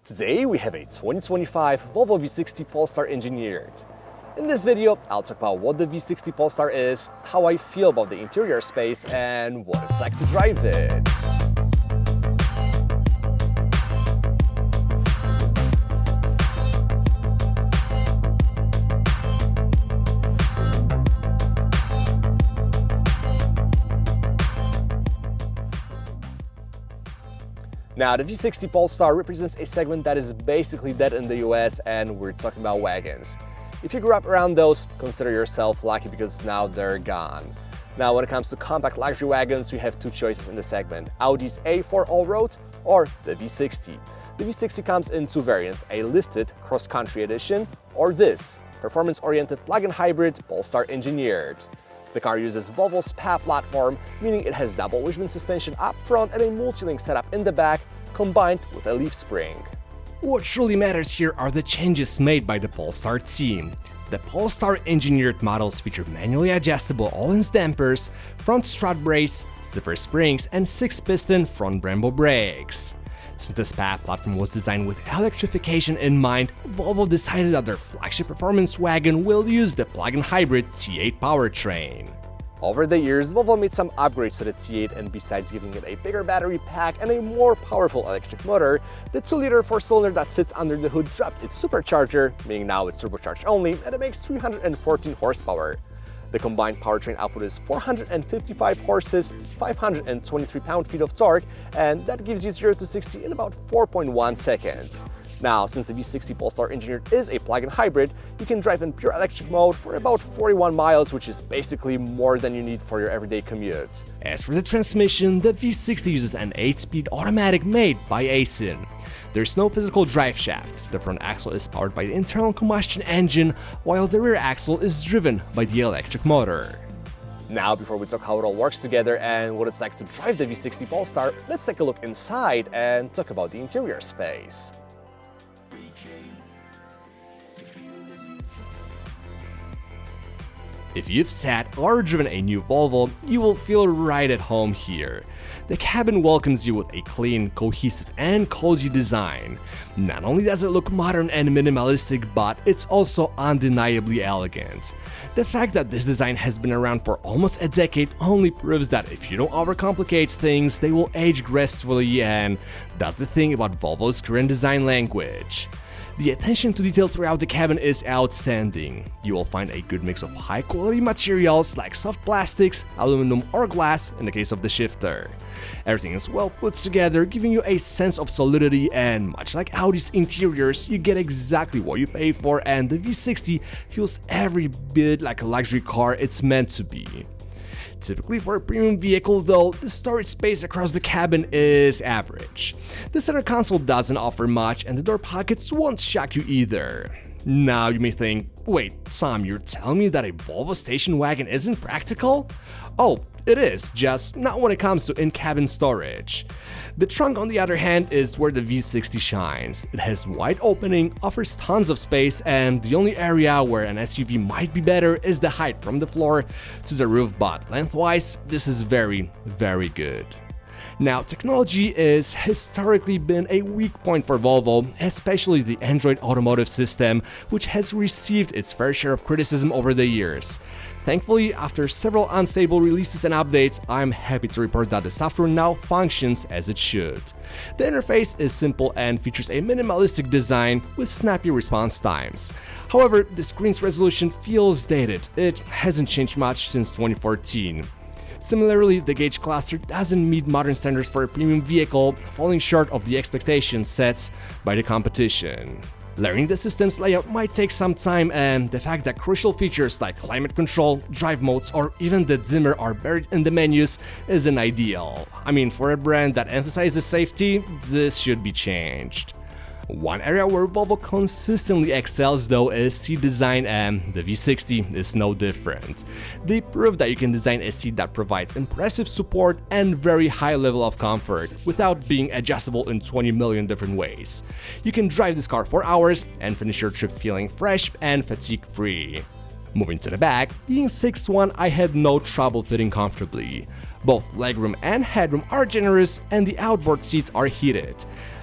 Today we have a 2025 Volvo V60 Polestar Engineered. In this video, I'll talk about what the V60 Polestar is, how I feel about the interior space, and what it's like to drive it. Now, the V60 Polestar represents a segment that is basically dead in the US, and we're talking about wagons. If you grew up around those, consider yourself lucky because now they're gone. Now, when it comes to compact luxury wagons, we have two choices in the segment: Audi's A4 Allroad or the V60. The V60 comes in two variants, a lifted cross-country edition or this performance-oriented plug-in hybrid Polestar Engineered. The car uses Volvo's PA platform, meaning it has double Öhlins suspension up front and a multi-link setup in the back, combined with a leaf spring. What truly matters here are the changes made by the Polestar team. The Polestar Engineered models feature manually adjustable Öhlins dampers, front strut brace, stiffer springs, and six-piston front Brembo brakes. Since the SPA platform was designed with electrification in mind, Volvo decided that their flagship performance wagon will use the plug-in hybrid T8 powertrain. Over the years, Volvo made some upgrades to the T8, and besides giving it a bigger battery pack and a more powerful electric motor, the 2-liter 4-cylinder that sits under the hood dropped its supercharger, meaning now it's turbocharged only, and it makes 314 horsepower. The combined powertrain output is 455 horses, 523 pound-feet of torque, and that gives you 0 to 60 in about 4.1 seconds. Now, since the V60 Polestar Engineered is a plug-in hybrid, you can drive in pure electric mode for about 41 miles, which is basically more than you need for your everyday commute. As for the transmission, the V60 uses an 8-speed automatic made by Öhlins. There's no physical drive shaft. The front axle is powered by the internal combustion engine, while the rear axle is driven by the electric motor. Now, before we talk how it all works together and what it's like to drive the V60 Polestar, let's take a look inside and talk about the interior space. If you've sat or driven a new Volvo, you will feel right at home here. The cabin welcomes you with a clean, cohesive, and cozy design. Not only does it look modern and minimalistic, but it's also undeniably elegant. The fact that this design has been around for almost a decade only proves that if you don't overcomplicate things, they will age gracefully, and that's the thing about Volvo's current design language. The attention to detail throughout the cabin is outstanding. You will find a good mix of high-quality materials like soft plastics, aluminum, or glass in the case of the shifter. Everything is well put together, giving you a sense of solidity, and much like Audi's interiors, you get exactly what you pay for, and the V60 feels every bit like a luxury car it's meant to be. Typically for a premium vehicle though, the storage space across the cabin is average. The center console doesn't offer much, and the door pockets won't shock you either. Now you may think, wait Sam, you're telling me that a Volvo station wagon isn't practical? Oh, it is, just not when it comes to in-cabin storage. The trunk, on the other hand, is where the V60 shines. It has wide opening, offers tons of space, and the only area where an SUV might be better is the height from the floor to the roof, but lengthwise, this is very, very good. Now, technology has historically been a weak point for Volvo, especially the Android automotive system, which has received its fair share of criticism over the years. Thankfully, after several unstable releases and updates, I'm happy to report that the software now functions as it should. The interface is simple and features a minimalistic design with snappy response times. However, the screen's resolution feels dated. It hasn't changed much since 2014. Similarly, the gauge cluster doesn't meet modern standards for a premium vehicle, falling short of the expectations set by the competition. Learning the system's layout might take some time, and the fact that crucial features like climate control, drive modes, or even the dimmer are buried in the menus isn't ideal. I mean, for a brand that emphasizes safety, this should be changed. One area where Volvo consistently excels though is seat design, and the V60 is no different. They prove that you can design a seat that provides impressive support and very high level of comfort without being adjustable in 20 million different ways. You can drive this car for hours and finish your trip feeling fresh and fatigue-free. Moving to the back, being 6'1", I had no trouble fitting comfortably. Both legroom and headroom are generous and the outboard seats are heated.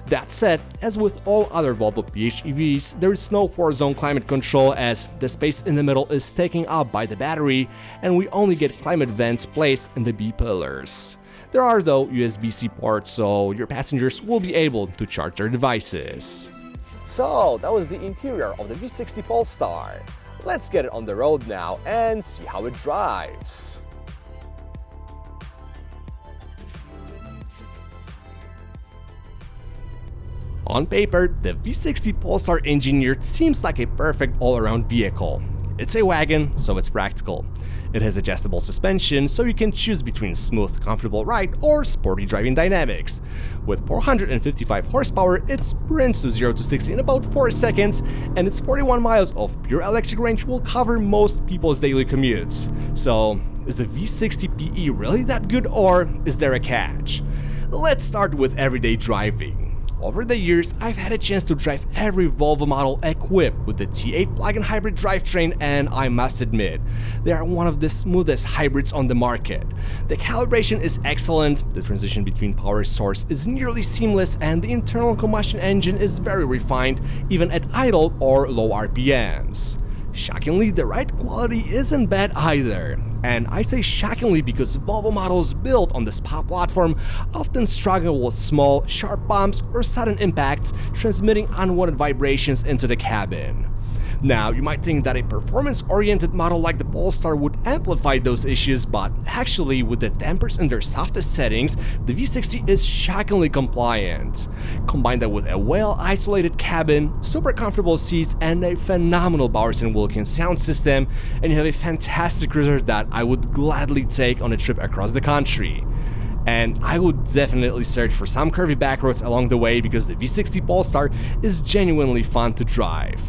That said, as with all other Volvo PHEVs, there is no 4-zone climate control as the space in the middle is taken up by the battery and we only get climate vents placed in the B-pillars. There are though USB-C ports, so your passengers will be able to charge their devices. So that was the interior of the V60 Polestar. Let's get it on the road now and see how it drives. On paper, the V60 Polestar Engineered seems like a perfect all-around vehicle. It's a wagon, so it's practical. It has adjustable suspension, so you can choose between smooth, comfortable ride or sporty driving dynamics. With 455 horsepower, it sprints to 0 to 60 in about 4 seconds, and its 41 miles of pure electric range will cover most people's daily commutes. So, is the V60 PE really that good, or is there a catch? Let's start with everyday driving. Over the years, I've had a chance to drive every Volvo model equipped with the T8 plug-in hybrid drivetrain, and I must admit, they are one of the smoothest hybrids on the market. The calibration is excellent, the transition between power source is nearly seamless, and the internal combustion engine is very refined, even at idle or low RPMs. Shockingly, the ride quality isn't bad either. And I say shockingly because Volvo models built on the SPA platform often struggle with small, sharp bumps or sudden impacts, transmitting unwanted vibrations into the cabin. Now, you might think that a performance-oriented model like the Polestar would amplify those issues, but actually, with the dampers in their softest settings, the V60 is shockingly compliant. Combine that with a well-isolated cabin, super comfortable seats, and a phenomenal Bowers & Wilkins sound system, and you have a fantastic cruiser that I would gladly take on a trip across the country. And I would definitely search for some curvy backroads along the way because the V60 Polestar is genuinely fun to drive.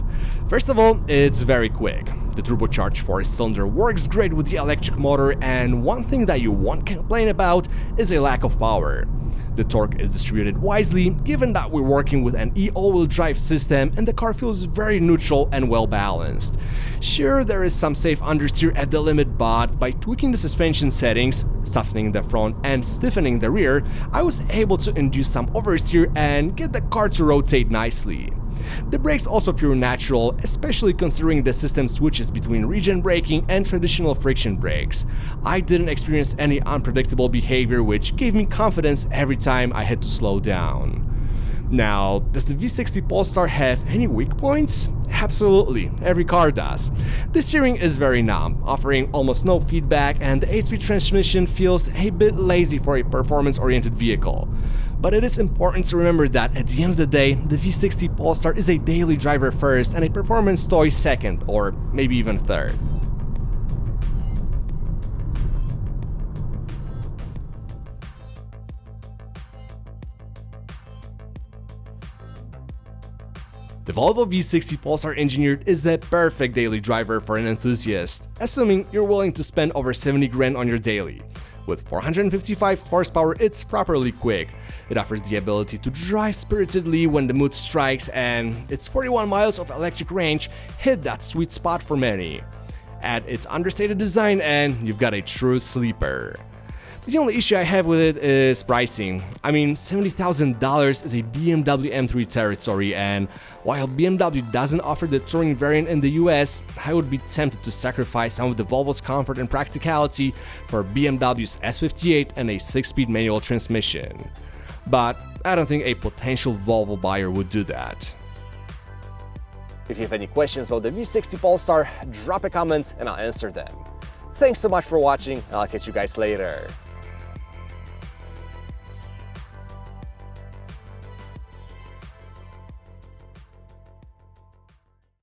First of all, it's very quick. The turbocharged 4-cylinder works great with the electric motor, and one thing that you won't complain about is a lack of power. The torque is distributed wisely, given that we're working with an all-wheel drive system and the car feels very neutral and well balanced. Sure, there is some safe understeer at the limit, but by tweaking the suspension settings, softening the front and stiffening the rear, I was able to induce some oversteer and get the car to rotate nicely. The brakes also feel natural, especially considering the system switches between regen braking and traditional friction brakes. I didn't experience any unpredictable behavior, which gave me confidence every time I had to slow down. Now, does the V60 Polestar have any weak points? Absolutely, every car does. The steering is very numb, offering almost no feedback, and the 8-speed transmission feels a bit lazy for a performance-oriented vehicle. But it is important to remember that at the end of the day, the V60 Polestar is a daily driver first and a performance toy second, or maybe even third. The Volvo V60 Polestar Engineered is the perfect daily driver for an enthusiast, assuming you're willing to spend over 70 grand on your daily. With 455 horsepower, it's properly quick. It offers the ability to drive spiritedly when the mood strikes, and its 41 miles of electric range hit that sweet spot for many. Add its understated design and you've got a true sleeper. The only issue I have with it is pricing. I mean, $70,000 is a BMW M3 territory, and while BMW doesn't offer the touring variant in the US, I would be tempted to sacrifice some of the Volvo's comfort and practicality for BMW's S58 and a 6-speed manual transmission. But I don't think a potential Volvo buyer would do that. If you have any questions about the V60 Polestar, drop a comment and I'll answer them. Thanks so much for watching, and I'll catch you guys later.